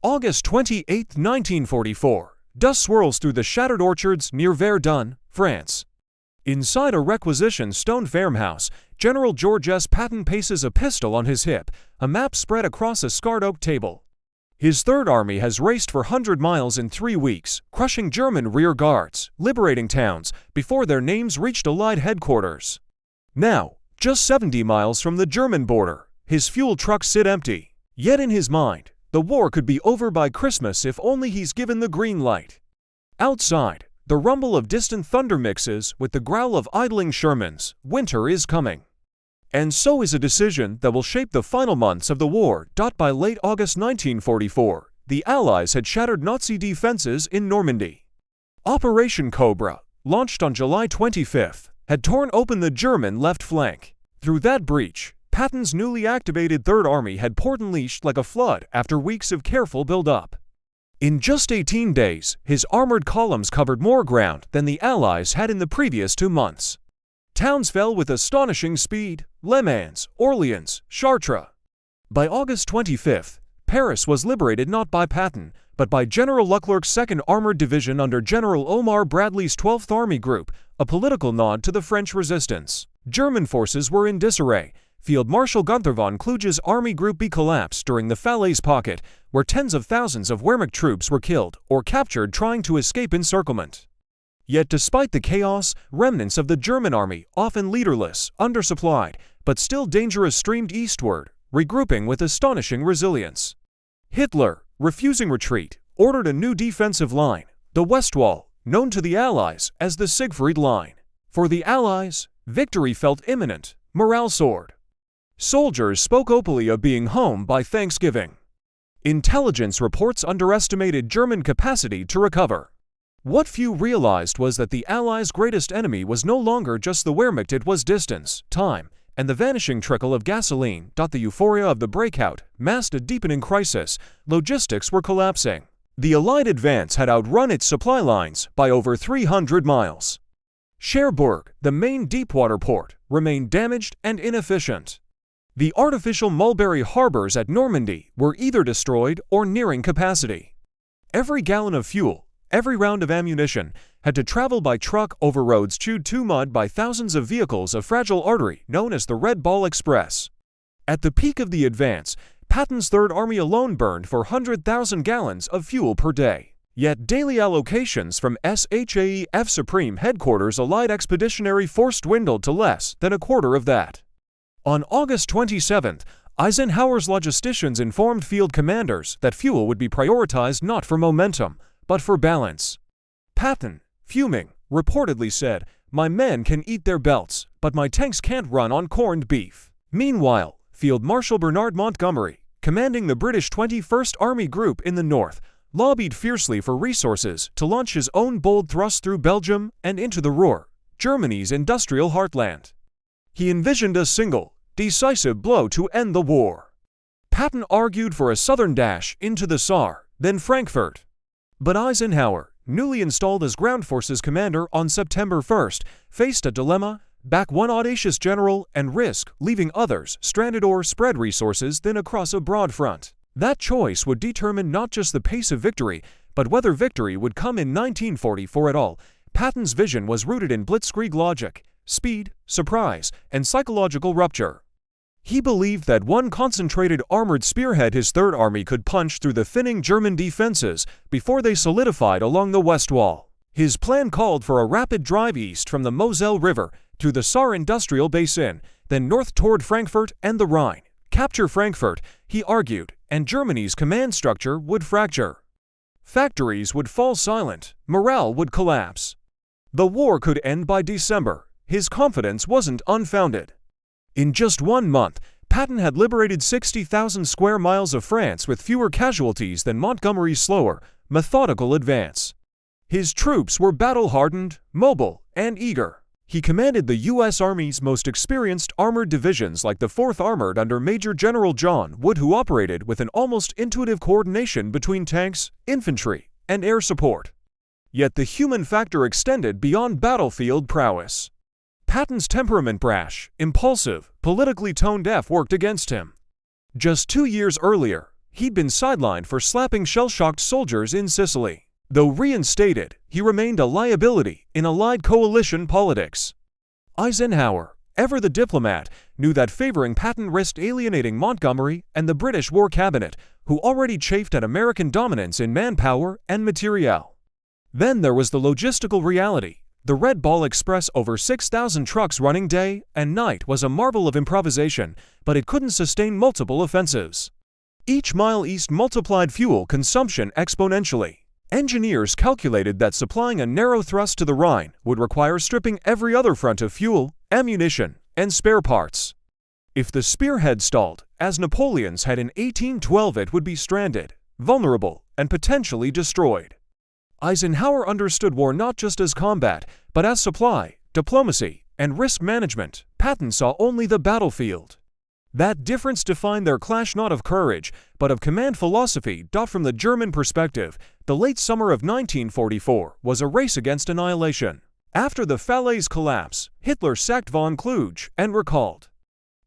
August 28, 1944, dust swirls through the shattered orchards near Verdun, France. Inside a requisitioned stone farmhouse, General George S. Patton paces a pistol on his hip, a map spread across a scarred oak table. His Third Army has raced for 100 miles in 3 weeks, crushing German rear guards, liberating towns, before their names reached Allied headquarters. Now, just 70 miles from the German border, his fuel trucks sit empty. Yet in his mind, the war could be over by Christmas if only he's given the green light. Outside, the rumble of distant thunder mixes with the growl of idling Shermans. Winter is coming. And so is a decision that will shape the final months of the war. By late August 1944, the Allies had shattered Nazi defenses in Normandy. Operation Cobra, launched on July 25, had torn open the German left flank. Through that breach, Patton's newly activated Third Army had poured unleashed like a flood after weeks of careful build-up. In just 18 days, his armored columns covered more ground than the Allies had in the previous 2 months. Towns fell with astonishing speed: Le Mans, Orleans, Chartres. By August 25, Paris was liberated not by Patton, but by General Leclerc's 2nd Armored Division under General Omar Bradley's 12th Army Group, a political nod to the French resistance. German forces were in disarray. Field Marshal Gunther von Kluge's Army Group B collapsed during the Falaise Pocket, where tens of thousands of Wehrmacht troops were killed or captured trying to escape encirclement. Yet despite the chaos, remnants of the German army, often leaderless, undersupplied, but still dangerous, streamed eastward, regrouping with astonishing resilience. Hitler, refusing retreat, ordered a new defensive line, the West Wall, known to the Allies as the Siegfried Line. For the Allies, victory felt imminent, morale soared. Soldiers spoke openly of being home by Thanksgiving. Intelligence reports underestimated German capacity to recover. What few realized was that the Allies' greatest enemy was no longer just the Wehrmacht, it was distance, time, and the vanishing trickle of gasoline. The euphoria of the breakout masked a deepening crisis. Logistics were collapsing. The Allied advance had outrun its supply lines by over 300 miles. Cherbourg, the main deepwater port, remained damaged and inefficient. The artificial mulberry harbors at Normandy were either destroyed or nearing capacity. Every gallon of fuel, every round of ammunition, had to travel by truck over roads chewed to mud by thousands of vehicles, a fragile artery known as the Red Ball Express. At the peak of the advance, Patton's Third Army alone burned 400,000 gallons of fuel per day. Yet daily allocations from SHAEF Supreme Headquarters Allied Expeditionary Force dwindled to less than a quarter of that. On August 27, Eisenhower's logisticians informed field commanders that fuel would be prioritized not for momentum, but for balance. Patton, fuming, reportedly said, "My men can eat their belts, but my tanks can't run on corned beef." Meanwhile, Field Marshal Bernard Montgomery, commanding the British 21st Army Group in the north, lobbied fiercely for resources to launch his own bold thrust through Belgium and into the Ruhr, Germany's industrial heartland. He envisioned a single, decisive blow to end the war. Patton argued for a southern dash into the Saar, then Frankfurt. But Eisenhower, newly installed as ground forces commander on September 1, faced a dilemma: back one audacious general and risk leaving others stranded or spread resources thin across a broad front. That choice would determine not just the pace of victory, but whether victory would come in 1944 at all. Patton's vision was rooted in blitzkrieg logic: speed, surprise, and psychological rupture. He believed that one concentrated armored spearhead his Third Army could punch through the thinning German defenses before they solidified along the West Wall. His plan called for a rapid drive east from the Moselle River through the Saar industrial basin, then north toward Frankfurt and the Rhine. Capture Frankfurt, he argued, and Germany's command structure would fracture. Factories would fall silent, morale would collapse. The war could end by December. His confidence wasn't unfounded. In just 1 month, Patton had liberated 60,000 square miles of France with fewer casualties than Montgomery's slower, methodical advance. His troops were battle-hardened, mobile, and eager. He commanded the U.S. Army's most experienced armored divisions like the 4th Armored under Major General John Wood, who operated with an almost intuitive coordination between tanks, infantry, and air support. Yet the human factor extended beyond battlefield prowess. Patton's temperament, brash, impulsive, politically tone-deaf, worked against him. Just 2 years earlier, he'd been sidelined for slapping shell-shocked soldiers in Sicily. Though reinstated, he remained a liability in Allied coalition politics. Eisenhower, ever the diplomat, knew that favoring Patton risked alienating Montgomery and the British War Cabinet, who already chafed at American dominance in manpower and materiel. Then there was the logistical reality. The Red Ball Express, over 6,000 trucks running day and night, was a marvel of improvisation, but it couldn't sustain multiple offensives. Each mile east multiplied fuel consumption exponentially. Engineers calculated that supplying a narrow thrust to the Rhine would require stripping every other front of fuel, ammunition, and spare parts. If the spearhead stalled, as Napoleon's had in 1812, it would be stranded, vulnerable, and potentially destroyed. Eisenhower understood war not just as combat, but as supply, diplomacy, and risk management. Patton saw only the battlefield. That difference defined their clash not of courage, but of command philosophy. From the German perspective, the late summer of 1944 was a race against annihilation. After the Falaise collapse, Hitler sacked von Kluge and recalled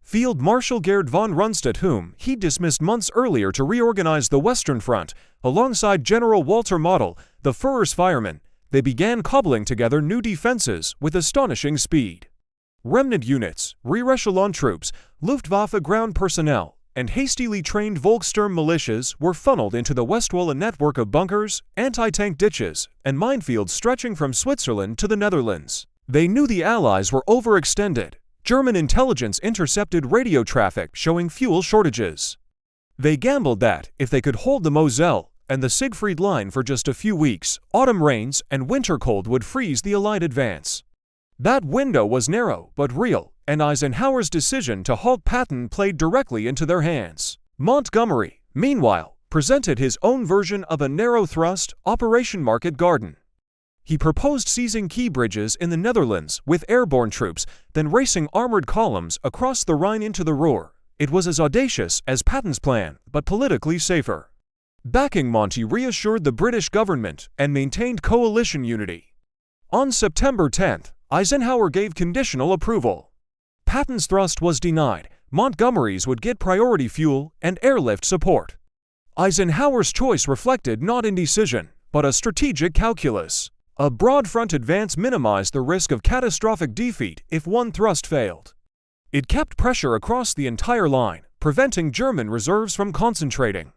Field Marshal Gerd von Rundstedt, whom he dismissed months earlier, to reorganize the Western Front. Alongside General Walter Model, the Führer's fireman, they began cobbling together new defenses with astonishing speed. Remnant units, re-echelon troops, Luftwaffe ground personnel, and hastily trained Volkssturm militias were funneled into the Westwall, a network of bunkers, anti-tank ditches, and minefields stretching from Switzerland to the Netherlands. They knew the Allies were overextended. German intelligence intercepted radio traffic showing fuel shortages. They gambled that, if they could hold the Moselle and the Siegfried Line for just a few weeks, autumn rains and winter cold would freeze the Allied advance. That window was narrow but real, and Eisenhower's decision to halt Patton played directly into their hands. Montgomery, meanwhile, presented his own version of a narrow-thrust Operation Market Garden. He proposed seizing key bridges in the Netherlands with airborne troops, then racing armored columns across the Rhine into the Ruhr. It was as audacious as Patton's plan, but politically safer. Backing Monty reassured the British government and maintained coalition unity. On September 10th, Eisenhower gave conditional approval. Patton's thrust was denied. Montgomery's would get priority fuel and airlift support. Eisenhower's choice reflected not indecision, but a strategic calculus. A broad front advance minimized the risk of catastrophic defeat if one thrust failed. It kept pressure across the entire line, preventing German reserves from concentrating.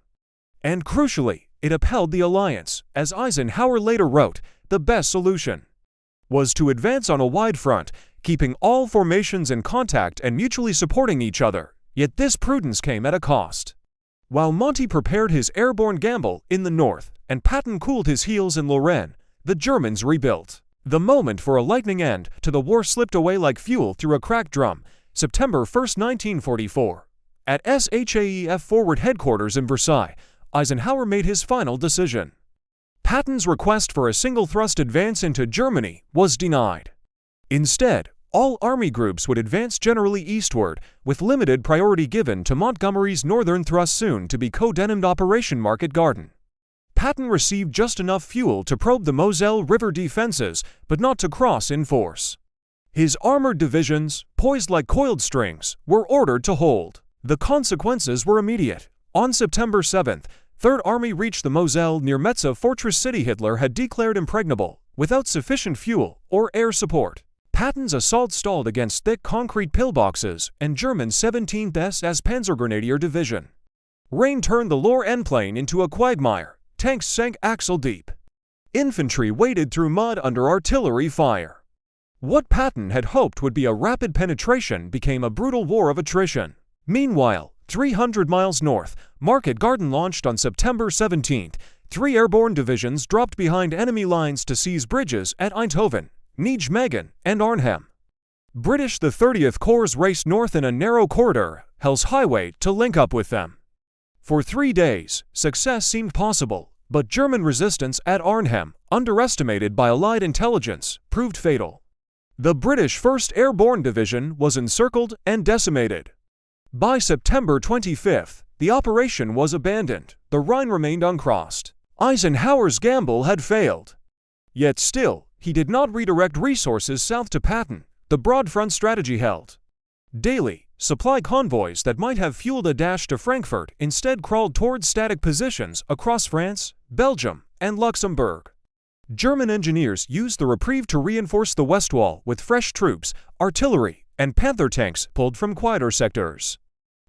And crucially, it upheld the alliance. As Eisenhower later wrote, the best solution was to advance on a wide front, keeping all formations in contact and mutually supporting each other. Yet this prudence came at a cost. While Monty prepared his airborne gamble in the north and Patton cooled his heels in Lorraine, the Germans rebuilt. The moment for a lightning end to the war slipped away like fuel through a cracked drum. September 1, 1944. At SHAEF Forward Headquarters in Versailles, Eisenhower made his final decision. Patton's request for a single-thrust advance into Germany was denied. Instead, all army groups would advance generally eastward, with limited priority given to Montgomery's northern thrust, soon to be codenamed Operation Market Garden. Patton received just enough fuel to probe the Moselle River defenses, but not to cross in force. His armored divisions, poised like coiled strings, were ordered to hold. The consequences were immediate. On September 7th, Third Army reached the Moselle near Metz, a fortress city Hitler had declared impregnable, without sufficient fuel or air support. Patton's assault stalled against thick concrete pillboxes and German 17th SS Panzergrenadier Division. Rain turned the Loire plain into a quagmire. Tanks sank axle-deep. Infantry waded through mud under artillery fire. What Patton had hoped would be a rapid penetration became a brutal war of attrition. Meanwhile, 300 miles north, Market Garden launched on September 17th. 3 airborne divisions dropped behind enemy lines to seize bridges at Eindhoven, Nijmegen, and Arnhem. British the 30th Corps raced north in a narrow corridor, Hell's Highway, to link up with them. For 3 days, success seemed possible, but German resistance at Arnhem, underestimated by Allied intelligence, proved fatal. The British 1st Airborne Division was encircled and decimated. By September 25th, the operation was abandoned. The Rhine remained uncrossed. Eisenhower's gamble had failed. Yet still, he did not redirect resources south to Patton. The broad front strategy held. Daily, supply convoys that might have fueled a dash to Frankfurt instead crawled towards static positions across France, Belgium, and Luxembourg. German engineers used the reprieve to reinforce the West Wall with fresh troops, artillery, and Panther tanks pulled from quieter sectors.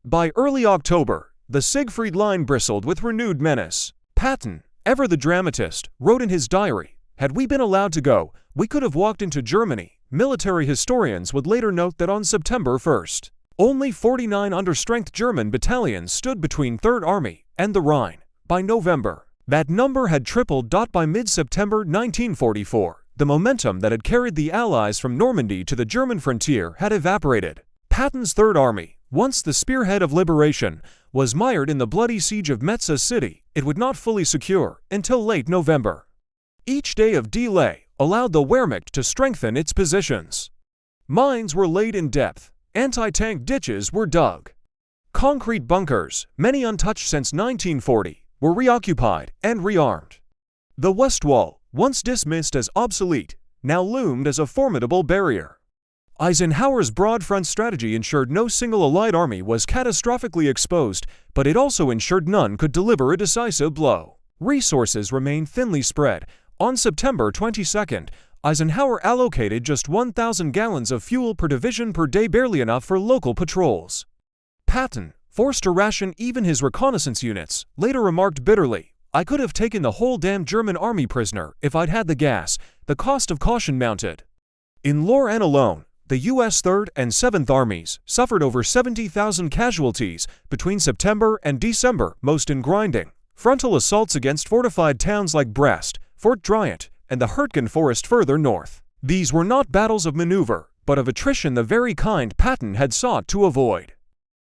By early October, the Siegfried Line bristled with renewed menace. Patton, ever the dramatist, wrote in his diary, "Had we been allowed to go, we could have walked into Germany." Military historians would later note that on September 1st, only 49 understrength German battalions stood between Third Army and the Rhine. By November, that number had tripled. By mid-September 1944, the momentum that had carried the Allies from Normandy to the German frontier had evaporated. Patton's Third Army, once the spearhead of liberation, was mired in the bloody siege of Metz, a city it would not fully secure until late November. Each day of delay allowed the Wehrmacht to strengthen its positions. Mines were laid in depth, anti-tank ditches were dug. Concrete bunkers, many untouched since 1940, were reoccupied and rearmed. The West Wall, once dismissed as obsolete, now loomed as a formidable barrier. Eisenhower's broad front strategy ensured no single Allied army was catastrophically exposed, but it also ensured none could deliver a decisive blow. Resources remained thinly spread. On September 22, Eisenhower allocated just 1,000 gallons of fuel per division per day, barely enough for local patrols. Patton, forced to ration even his reconnaissance units, later remarked bitterly, "I could have taken the whole damn German army prisoner if I'd had the gas." The cost of caution mounted. In Lorraine alone, the U.S. 3rd and 7th Armies suffered over 70,000 casualties between September and December, most in grinding, frontal assaults against fortified towns like Brest, Fort Driant, and the Hurtgen Forest further north. These were not battles of maneuver, but of attrition, the very kind Patton had sought to avoid.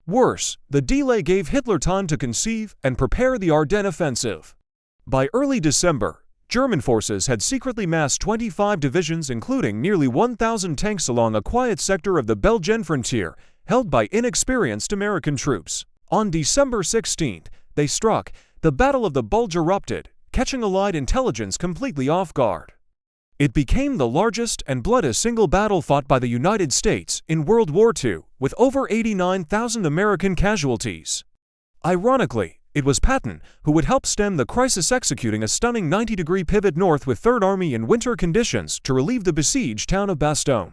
Worse, the delay gave Hitler time to conceive and prepare the Ardennes offensive. By early December, German forces had secretly massed 25 divisions, including nearly 1,000 tanks, along a quiet sector of the Belgian frontier, held by inexperienced American troops. On December 16, they struck. The Battle of the Bulge erupted, catching Allied intelligence completely off guard. It became the largest and bloodiest single battle fought by the United States in World War II, with over 89,000 American casualties. Ironically, it was Patton who would help stem the crisis, executing a stunning 90-degree pivot north with Third Army in winter conditions to relieve the besieged town of Bastogne.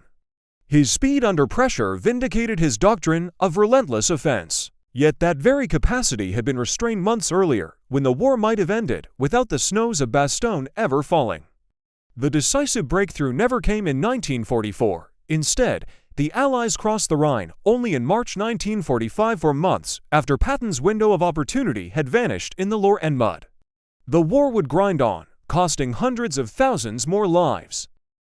His speed under pressure vindicated his doctrine of relentless offense. Yet that very capacity had been restrained months earlier, when the war might have ended without the snows of Bastogne ever falling. The decisive breakthrough never came in 1944. Instead, the Allies crossed the Rhine only in March 1945, 4 months after Patton's window of opportunity had vanished in the Lorraine mud. The war would grind on, costing hundreds of thousands more lives.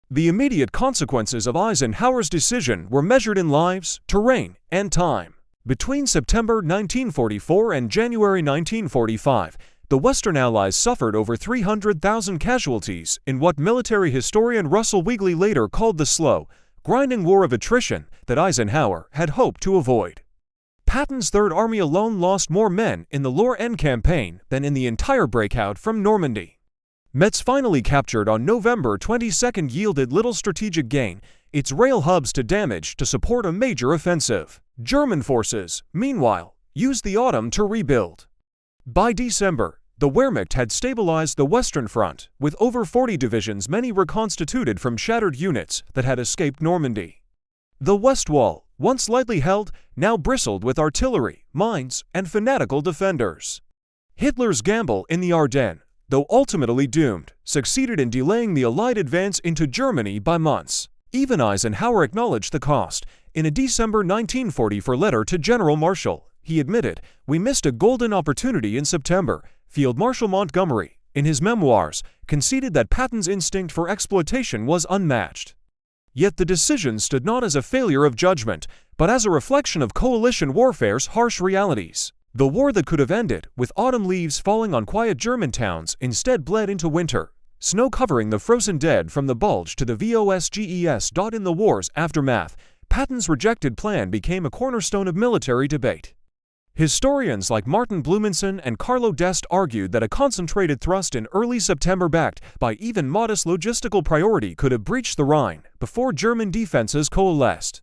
The immediate consequences of Eisenhower's decision were measured in lives, terrain, and time. Between September 1944 and January 1945, the Western Allies suffered over 300,000 casualties in what military historian Russell Weigley later called the slow, grinding war of attrition that Eisenhower had hoped to avoid. Patton's Third Army alone lost more men in the Lorraine campaign than in the entire breakout from Normandy. Metz, finally captured on November 22, yielded little strategic gain, its rail hubs to damage to support a major offensive. German forces, meanwhile, used the autumn to rebuild. By December, the Wehrmacht had stabilized the Western Front, with over 40 divisions, many reconstituted from shattered units that had escaped Normandy. The West Wall, once lightly held, now bristled with artillery, mines, and fanatical defenders. Hitler's gamble in the Ardennes, though ultimately doomed, succeeded in delaying the Allied advance into Germany by months. Even Eisenhower acknowledged the cost. In a December 1944 letter to General Marshall, he admitted, "We missed a golden opportunity in September." Field Marshal Montgomery, in his memoirs, conceded that Patton's instinct for exploitation was unmatched. Yet the decision stood not as a failure of judgment, but as a reflection of coalition warfare's harsh realities. The war that could have ended with autumn leaves falling on quiet German towns instead bled into winter, snow covering the frozen dead from the Bulge to the Vosges. In the war's aftermath, Patton's rejected plan became a cornerstone of military debate. Historians like Martin Blumenson and Carlo D'Este argued that a concentrated thrust in early September, backed by even modest logistical priority, could have breached the Rhine before German defenses coalesced.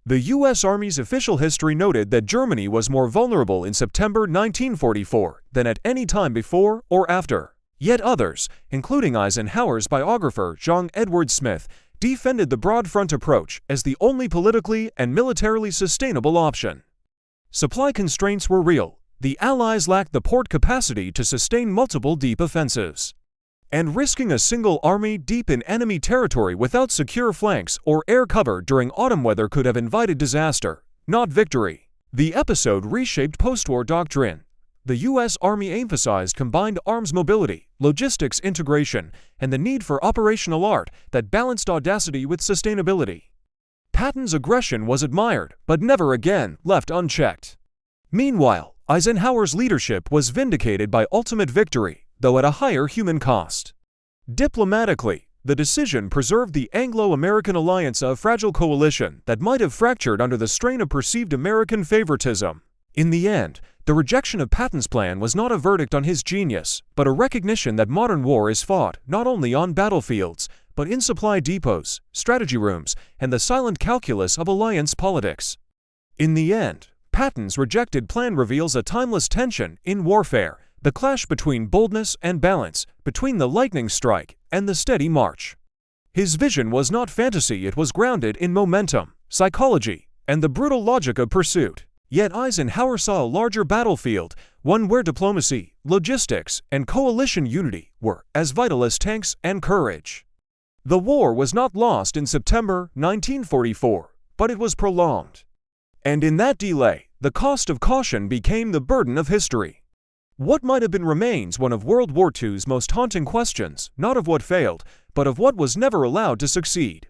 The U.S. Army's official history noted that Germany was more vulnerable in September 1944 than at any time before or after. Yet others, including Eisenhower's biographer John Edward Smith, defended the broad front approach as the only politically and militarily sustainable option. Supply constraints were real. The Allies lacked the port capacity to sustain multiple deep offensives. And risking a single army deep in enemy territory without secure flanks or air cover during autumn weather could have invited disaster, not victory. The episode reshaped post-war doctrine. The U.S. Army emphasized combined arms mobility, logistics integration, and the need for operational art that balanced audacity with sustainability. Patton's aggression was admired, but never again left unchecked. Meanwhile, Eisenhower's leadership was vindicated by ultimate victory, though at a higher human cost. Diplomatically, the decision preserved the Anglo-American alliance, a fragile coalition that might have fractured under the strain of perceived American favoritism. In the end, the rejection of Patton's plan was not a verdict on his genius, but a recognition that modern war is fought not only on battlefields, but in supply depots, strategy rooms, and the silent calculus of alliance politics. In the end, Patton's rejected plan reveals a timeless tension in warfare, the clash between boldness and balance, between the lightning strike and the steady march. His vision was not fantasy, it was grounded in momentum, psychology, and the brutal logic of pursuit. Yet Eisenhower saw a larger battlefield, one where diplomacy, logistics, and coalition unity were as vital as tanks and courage. The war was not lost in September 1944, but it was prolonged. And in that delay, the cost of caution became the burden of history. What might have been remains one of World War II's most haunting questions, not of what failed, but of what was never allowed to succeed.